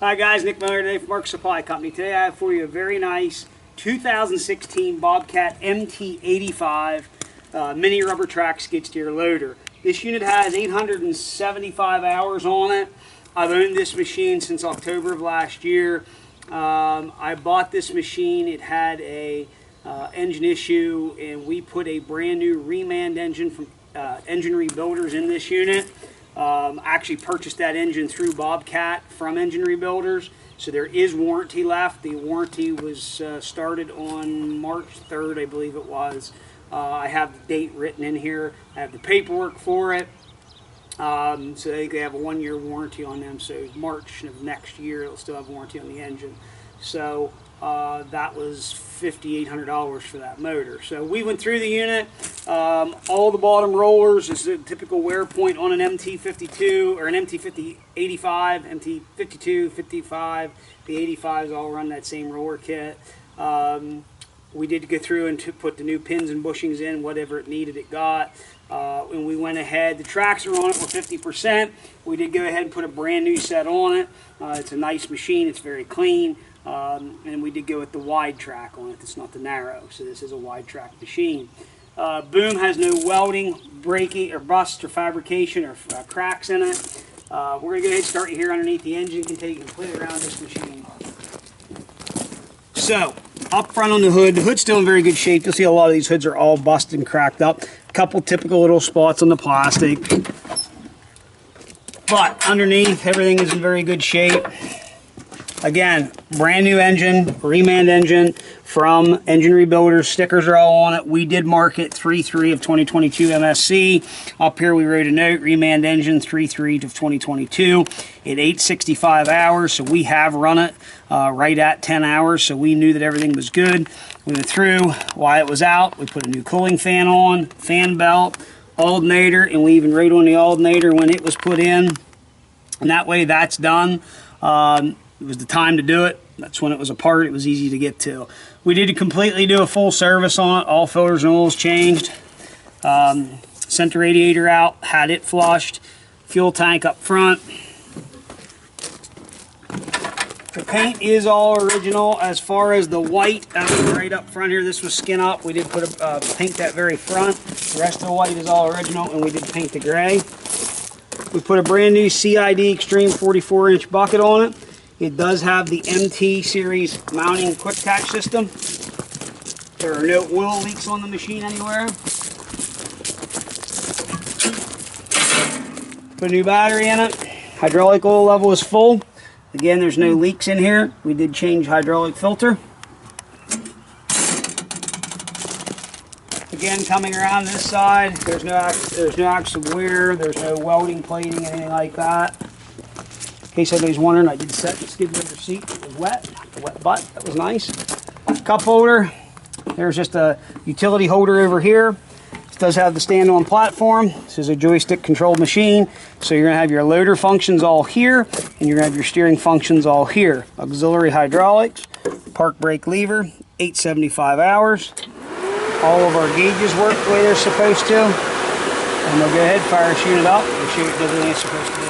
Hi guys, Nick Miller today from Mark Supply Company. Today I have for you a very nice 2016 Bobcat MT85 mini rubber track skid steer loader. This unit has 875 hours on it. I've owned this machine since October of last year. I bought this machine. It had a engine issue, and we put a brand new reman engine from Engine Rebuilders in this unit. Actually purchased that engine through Bobcat from Engine Rebuilders, so there is warranty left. The warranty was started on March 3rd, I believe it was. I have the date written in here. I have the paperwork for it. So they have a 1-year warranty on them, so March of next year it'll still have warranty on the engine. So that was $5,800 for that motor. So we went through the unit. All the bottom rollers is a typical wear point on an MT52 or an MT85, MT52, 55. The 85s all run that same roller kit. We did go through and put the new pins and bushings in, whatever it needed it got. And we went ahead, the tracks are on it were 50%. We did go ahead and put a brand new set on it. It's a nice machine, it's very clean. And we did go with the wide track on it. It's not the narrow, so this is a wide track machine. Boom has no welding, breaking, or rust, or fabrication, or cracks in it. We're going to go ahead and start you here underneath the engine. You can take it completely around this machine. So, up front on the hood's still in very good shape. You'll see a lot of these hoods are all busted and cracked up. A couple typical little spots on the plastic. But underneath, everything is in very good shape. Again, brand new engine, reman engine from Engine Rebuilders. Stickers are all on it. We did mark it 3/3 of 2022 MSC. Up here we wrote a note, reman engine 3/3 of 2022 at 865 hours. So we have run it right at 10 hours. So we knew that everything was good. We went through while it was out. We put a new cooling fan on, fan belt, alternator, and we even wrote on the alternator when it was put in. And that way that's done. It was the time to do it. That's when it was apart. It was easy to get to. We did completely do a full service on it. All filters and oils changed. Sent the radiator out, had it flushed. Fuel tank up front. The paint is all original. As far as the white, right up front here, this was skin up. We did put paint that very front. The rest of the white is all original, and we did paint the gray. We put a brand new CID Extreme 44-inch bucket on it. It does have the MT series mounting quick catch system. There are no oil leaks on the machine anywhere. Put a new battery in it. Hydraulic oil level is full. Again, there's no leaks in here. We did change hydraulic filter. Again, coming around this side, there's no active wear, there's no welding, plating, anything like that. In case anybody's wondering, I did set the skid steer seat. It was wet, a wet butt. That was nice. Cup holder. There's just a utility holder over here. This does have the stand-on platform. This is a joystick-controlled machine, so you're going to have your loader functions all here, and you're going to have your steering functions all here. Auxiliary hydraulics, park brake lever, 875 hours. All of our gauges work the way they're supposed to. And we'll go ahead, fire this unit up, and show you everything it's supposed to do.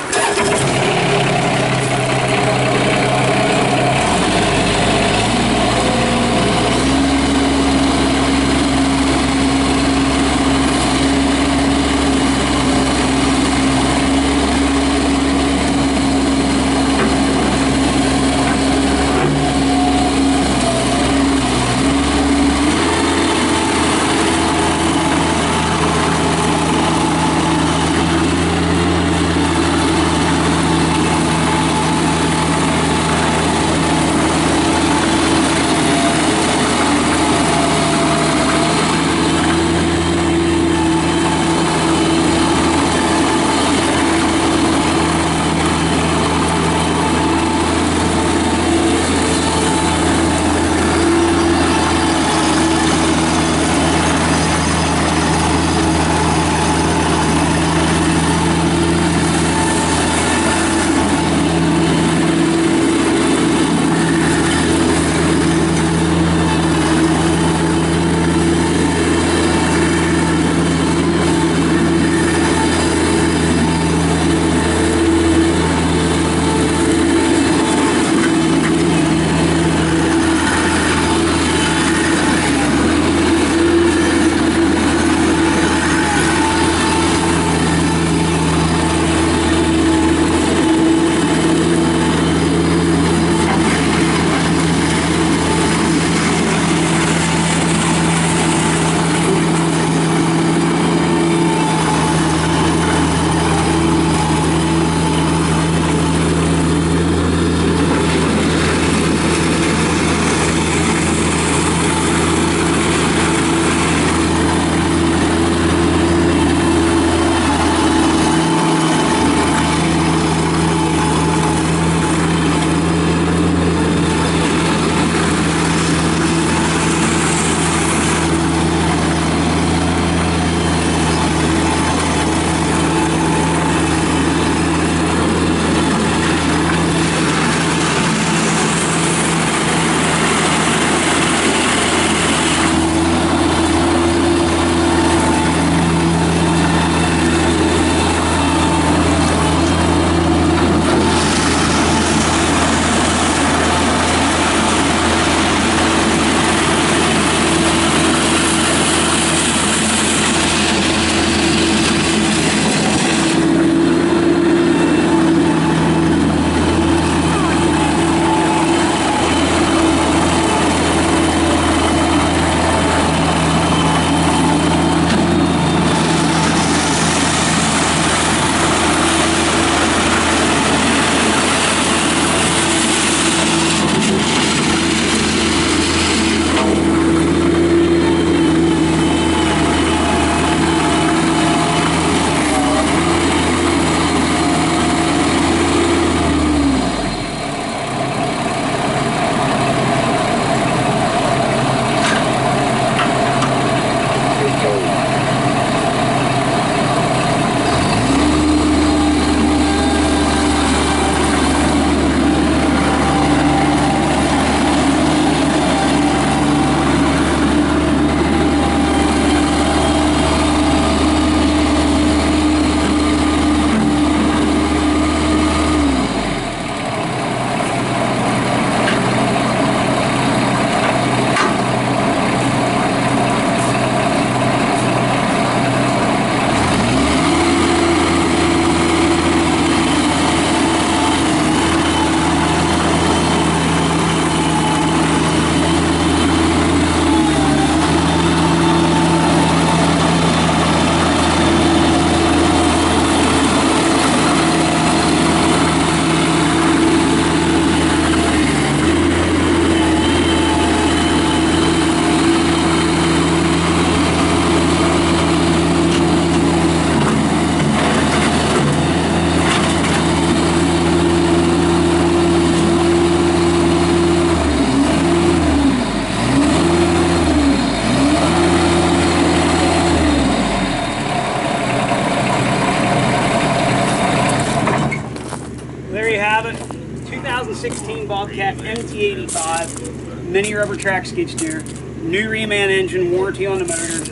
2016 Bobcat MT85 mini rubber track skid steer, new reman engine, warranty on the motor,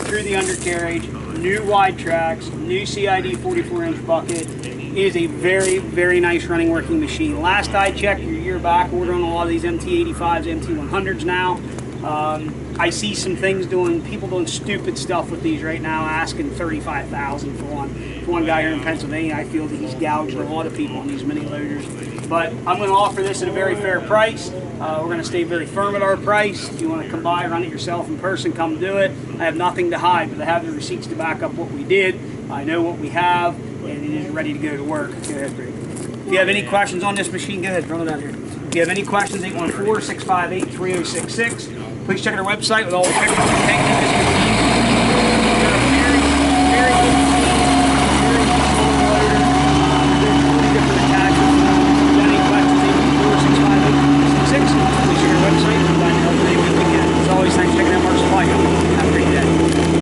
through the undercarriage, new wide tracks, new CID 44-inch bucket. It is a very, very nice running working machine. Last I checked, you're a year back ordering a lot of these MT85s, MT100s now. I see some things people doing stupid stuff with these right now, asking $35,000 for one. For one guy here in Pennsylvania, I feel that he's gouged a lot of people on these mini loaders. But I'm going to offer this at a very fair price. We're going to stay very firm at our price. If you want to come by, run it yourself in person, come do it. I have nothing to hide, but I have the receipts to back up what we did. I know what we have, and it is ready to go to work. Go ahead, Greg. If you have any questions on this machine, go ahead, run it out here. If you have any questions, 814-658-3066. Please check out our website with all the pictures and tank this machine. Very, very good.